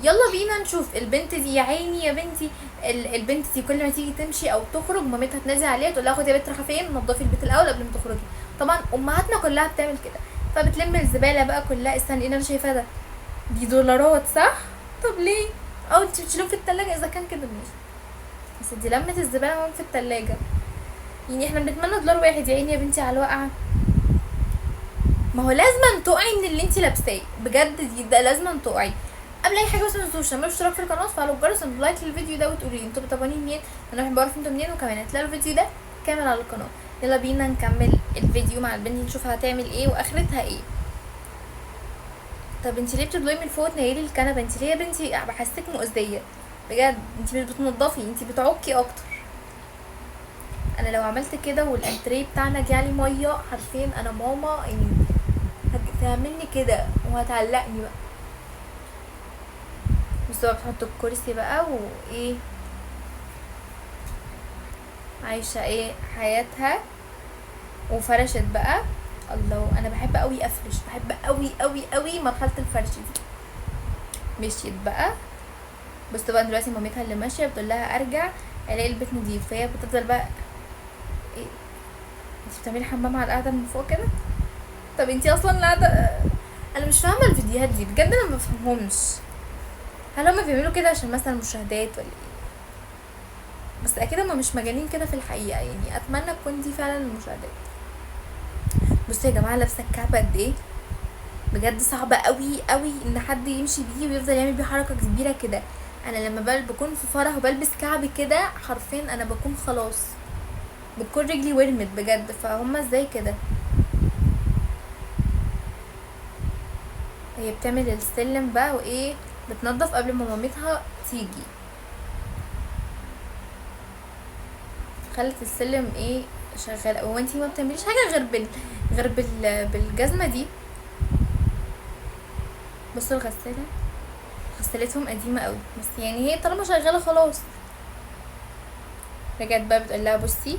يلا بينا نشوف البنت دي. يا عيني يا بنتي، البنت دي كل ما تيجي تمشي او تخرج مامتها تنادي عليها تقول لها خدي يا بنت رايحه فين، نضفي البيت الاول قبل ما تخرجي. طبعا امهاتنا كلها بتعمل كده. فبتلم الزباله بقى كلها. استني، ايه اللي انا شايفاه ده؟ دي دولارات صح؟ طب ليه؟ او انت بتشيلهم في التلاجة؟ اذا كان كده ماشي، بس دي لمت الزباله وهم في التلاجة. يعني احنا بنتمنى دولار واحد. يا عيني يا بنتي على الوقعه. ما هو لازم تقعي من اللي انت لابساه بجد، دي ده لازم تقعي. قبل اي حاجه بس ما تنسوش تعملوا اشتراك في القناه وتفعلوا الجرس وتعملوا لايك للفيديو ده وتقولوا لي انتوا بتابعوني منين. انا بحب اعرف انتوا منين، وكمان هتلاقوا الفيديو ده كامل على القناه. يلا بينا نكمل الفيديو مع البنت نشوف هتعمل ايه واخرتها ايه. طب انت ليه بتطلعي من فوق تنيلي الكنبه؟ انت ليه يا بنتي؟ بحسك مؤذيه بجد. انت مش بتنضفي، انت بتعكي اكتر. انا لو عملت كده والانتريه بتاعنا جالي ميه حرفيا انا ماما يعني هتعملني كده وهتعلقني بقى. بس بقى بتحط الكرسي بقى وايه، عايشة ايه حياتها وفرشت بقى. الله، انا بحب قوي افرش، بحب قوي قوي قوي مرحلة الفرش دي. مشيت بقى. بس بقى دلوقتي مامتها اللي ماشية بتقول لها ارجع الاقي البيت نضيف، فهي بتفضل بقى ايه، انتي بتعملي حمام على القعدة من فوق كده؟ طب انتي اصلا القعدة، انا مش فاهمة الفيديوهات دي بجد، انا ما بفهمهمش. هل هما بيعملوا كده عشان مثلا مشاهدات ولا ايه؟ بس اكيد هما مش مجانين كده في الحقيقة، يعني اتمنى تكون دي فعلا المشاهدات. بصوا يا جماعة لابسة الكعب قد ايه، بجد صعبة قوي قوي ان حد يمشي بيه ويفضل يعمل بيه حركة كبيرة كده. انا لما بكون في فرح وبلبس كعب كده حرفيا انا بكون خلاص، بتكون رجلي ورمت بجد. فهم ازاي كده؟ هي بتعمل السلم بقى وايه، بتنظف قبل ما مامتها تيجي. خلت السلم ايه شغال. هو انتي ما بتعمليش حاجه بالجزمه دي. بصوا الغساله، غسالتهم قديمه قوي، بس يعني هي طالما شغاله خلاص. رجعت بقى بتقول لها بصي